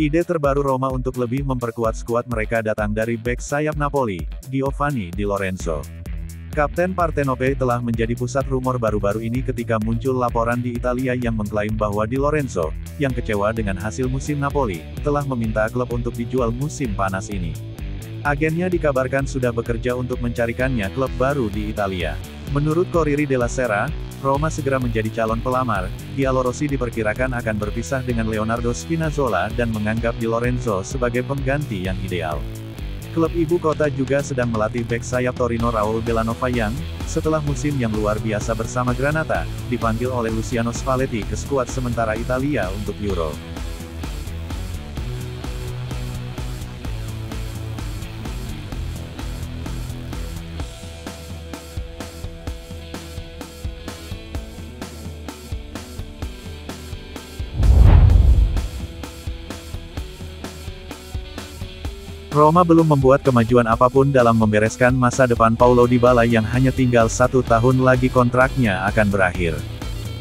Ide terbaru Roma untuk lebih memperkuat skuad mereka datang dari bek sayap Napoli, Giovanni Di Lorenzo. Kapten Partenope telah menjadi pusat rumor baru-baru ini ketika muncul laporan di Italia yang mengklaim bahwa Di Lorenzo, yang kecewa dengan hasil musim Napoli, telah meminta klub untuk dijual musim panas ini. Agennya dikabarkan sudah bekerja untuk mencarikannya klub baru di Italia. Menurut Corriere della Sera, Roma segera menjadi calon pelamar. Giallorossi diperkirakan akan berpisah dengan Leonardo Spinazzola dan menganggap Di Lorenzo sebagai pengganti yang ideal. Klub ibu kota juga sedang melatih bek sayap Torino Raul Bellanova yang, setelah musim yang luar biasa bersama Granata, dipanggil oleh Luciano Spalletti ke skuad sementara Italia untuk Euro. Roma belum membuat kemajuan apapun dalam membereskan masa depan Paulo Dybala yang hanya tinggal 1 tahun lagi kontraknya akan berakhir.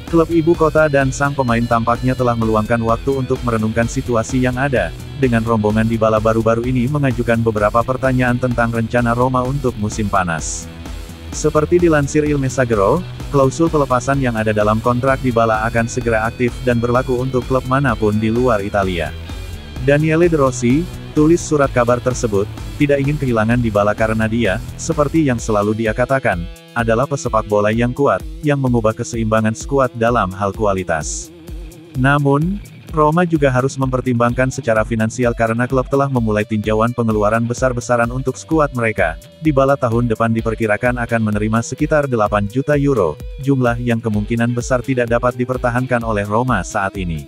Klub ibu kota dan sang pemain tampaknya telah meluangkan waktu untuk merenungkan situasi yang ada, dengan rombongan Dybala baru-baru ini mengajukan beberapa pertanyaan tentang rencana Roma untuk musim panas. Seperti dilansir Il Messaggero, klausul pelepasan yang ada dalam kontrak Dybala akan segera aktif dan berlaku untuk klub manapun di luar Italia. Daniele De Rossi, tulis surat kabar tersebut, tidak ingin kehilangan Dybala karena dia, seperti yang selalu dia katakan, adalah pesepak bola yang kuat, yang mengubah keseimbangan skuad dalam hal kualitas. Namun, Roma juga harus mempertimbangkan secara finansial karena klub telah memulai tinjauan pengeluaran besar-besaran untuk skuad mereka. Dybala tahun depan diperkirakan akan menerima sekitar 8 juta euro, jumlah yang kemungkinan besar tidak dapat dipertahankan oleh Roma saat ini.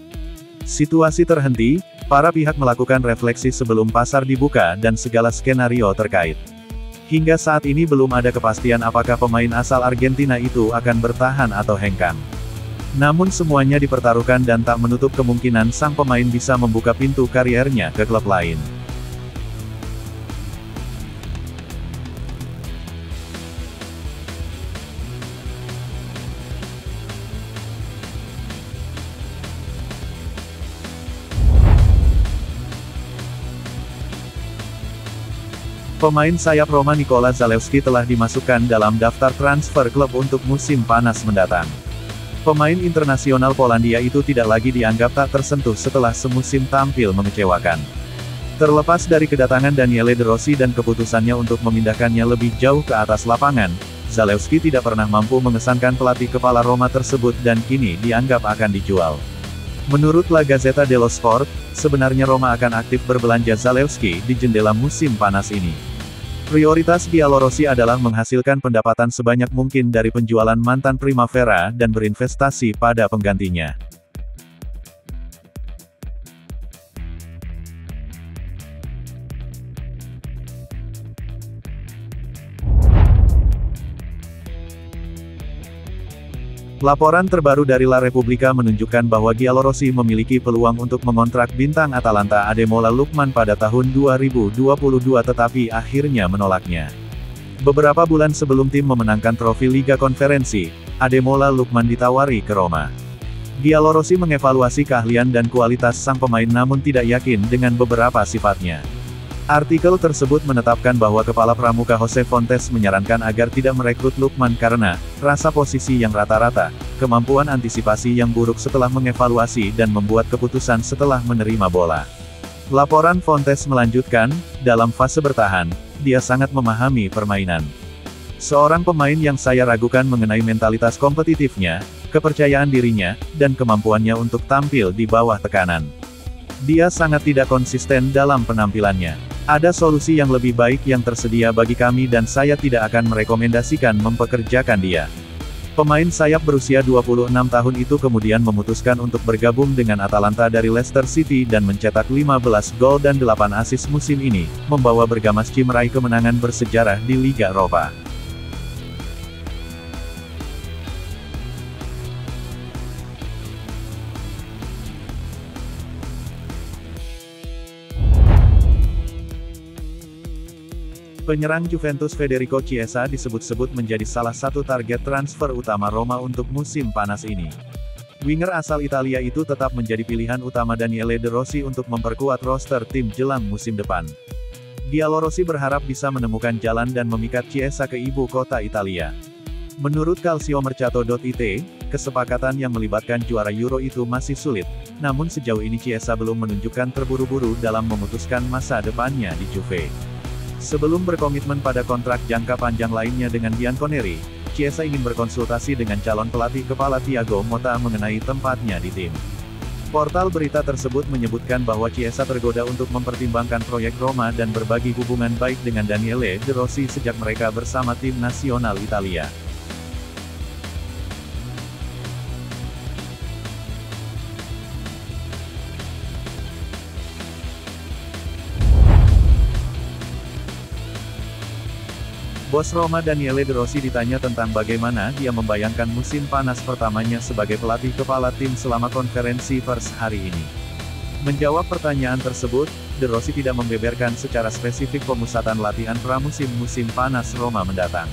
Situasi terhenti, para pihak melakukan refleksi sebelum pasar dibuka dan segala skenario terkait. Hingga saat ini belum ada kepastian apakah pemain asal Argentina itu akan bertahan atau hengkang. Namun semuanya dipertaruhkan dan tak menutup kemungkinan sang pemain bisa membuka pintu kariernya ke klub lain. Pemain sayap Roma Nikola Zalewski telah dimasukkan dalam daftar transfer klub untuk musim panas mendatang. Pemain internasional Polandia itu tidak lagi dianggap tak tersentuh setelah semusim tampil mengecewakan. Terlepas dari kedatangan Daniele De Rossi dan keputusannya untuk memindahkannya lebih jauh ke atas lapangan, Zalewski tidak pernah mampu mengesankan pelatih kepala Roma tersebut dan kini dianggap akan dijual. Menurut La Gazzetta dello Sport, sebenarnya Roma akan aktif berbelanja Zalewski di jendela musim panas ini. Prioritas Giallorossi adalah menghasilkan pendapatan sebanyak mungkin dari penjualan mantan Primavera dan berinvestasi pada penggantinya. Laporan terbaru dari La Repubblica menunjukkan bahwa Giallorossi memiliki peluang untuk mengontrak bintang Atalanta Ademola Lookman pada tahun 2022 tetapi akhirnya menolaknya. Beberapa bulan sebelum tim memenangkan trofi Liga Konferensi, Ademola Lookman ditawari ke Roma. Giallorossi mengevaluasi keahlian dan kualitas sang pemain namun tidak yakin dengan beberapa sifatnya. Artikel tersebut menetapkan bahwa kepala pramuka Jose Fontes menyarankan agar tidak merekrut Lookman karena rasa posisi yang rata-rata, kemampuan antisipasi yang buruk setelah mengevaluasi dan membuat keputusan setelah menerima bola. Laporan Fontes melanjutkan, dalam fase bertahan, dia sangat memahami permainan. Seorang pemain yang saya ragukan mengenai mentalitas kompetitifnya, kepercayaan dirinya, dan kemampuannya untuk tampil di bawah tekanan. Dia sangat tidak konsisten dalam penampilannya. Ada solusi yang lebih baik yang tersedia bagi kami dan saya tidak akan merekomendasikan mempekerjakan dia. Pemain sayap berusia 26 tahun itu kemudian memutuskan untuk bergabung dengan Atalanta dari Leicester City dan mencetak 15 gol dan 8 assist musim ini, membawa Bergamaschi meraih kemenangan bersejarah di Liga Eropa. Penyerang Juventus Federico Chiesa disebut-sebut menjadi salah satu target transfer utama Roma untuk musim panas ini. Winger asal Italia itu tetap menjadi pilihan utama Daniele De Rossi untuk memperkuat roster tim jelang musim depan. Giallorossi berharap bisa menemukan jalan dan memikat Chiesa ke ibu kota Italia. Menurut Calciomercato.it, kesepakatan yang melibatkan juara Euro itu masih sulit, namun sejauh ini Chiesa belum menunjukkan terburu-buru dalam memutuskan masa depannya di Juve. Sebelum berkomitmen pada kontrak jangka panjang lainnya dengan Bianconeri, Chiesa ingin berkonsultasi dengan calon pelatih kepala Thiago Motta mengenai tempatnya di tim. Portal berita tersebut menyebutkan bahwa Chiesa tergoda untuk mempertimbangkan proyek Roma dan berbagi hubungan baik dengan Daniele De Rossi sejak mereka bersama tim nasional Italia. Bos Roma Daniele De Rossi ditanya tentang bagaimana dia membayangkan musim panas pertamanya sebagai pelatih kepala tim selama konferensi pers hari ini. Menjawab pertanyaan tersebut, De Rossi tidak membeberkan secara spesifik pemusatan latihan pramusim musim panas Roma mendatang.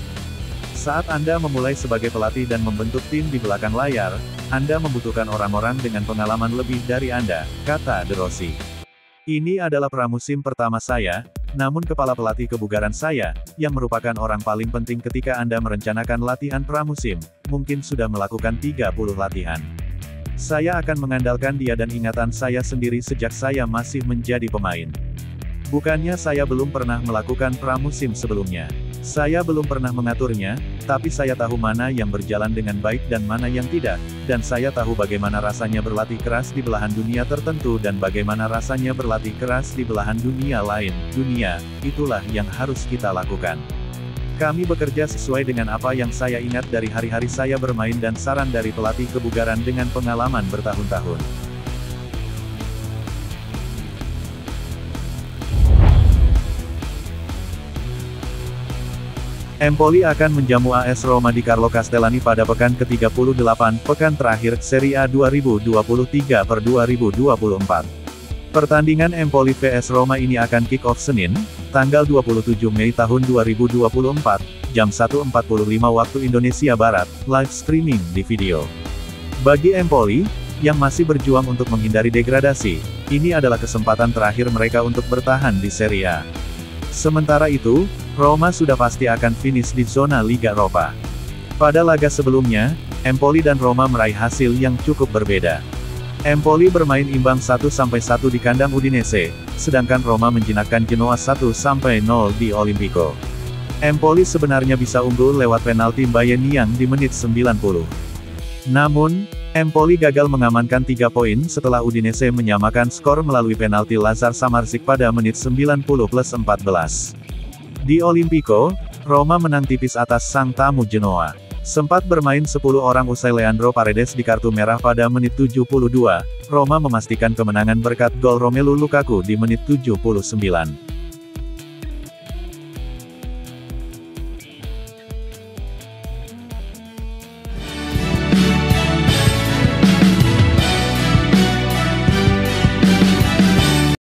Saat Anda memulai sebagai pelatih dan membentuk tim di belakang layar, Anda membutuhkan orang-orang dengan pengalaman lebih dari Anda, kata De Rossi. Ini adalah pramusim pertama saya, namun kepala pelatih kebugaran saya, yang merupakan orang paling penting ketika Anda merencanakan latihan pramusim, mungkin sudah melakukan 30 latihan. Saya akan mengandalkan dia dan ingatan saya sendiri sejak saya masih menjadi pemain. Bukannya saya belum pernah melakukan pramusim sebelumnya. Saya belum pernah mengaturnya, tapi saya tahu mana yang berjalan dengan baik dan mana yang tidak, dan saya tahu bagaimana rasanya berlatih keras di belahan dunia tertentu dan bagaimana rasanya berlatih keras di belahan dunia lain. Itulah yang harus kita lakukan. Kami bekerja sesuai dengan apa yang saya ingat dari hari-hari saya bermain dan saran dari pelatih kebugaran dengan pengalaman bertahun-tahun. Empoli akan menjamu AS Roma di Carlo Castellani pada pekan ke-38, pekan terakhir, Serie A 2023/2024. Pertandingan Empoli vs Roma ini akan kick-off Senin, tanggal 27 Mei tahun 2024, jam 1.45 waktu Indonesia Barat, live streaming di video. Bagi Empoli, yang masih berjuang untuk menghindari degradasi, ini adalah kesempatan terakhir mereka untuk bertahan di Serie A. Sementara itu, Roma sudah pasti akan finish di zona Liga Eropa. Pada laga sebelumnya, Empoli dan Roma meraih hasil yang cukup berbeda. Empoli bermain imbang 1-1 di kandang Udinese, sedangkan Roma menjinakkan Genoa 1-0 di Olimpico. Empoli sebenarnya bisa unggul lewat penalti Mbayeniang di menit 90. Namun, Empoli gagal mengamankan 3 poin setelah Udinese menyamakan skor melalui penalti Lazar Samardzic pada menit 90+14. Di Olimpico, Roma menang tipis atas sang tamu Genoa. Sempat bermain 10 orang usai Leandro Paredes di kartu merah pada menit 72, Roma memastikan kemenangan berkat gol Romelu Lukaku di menit 79.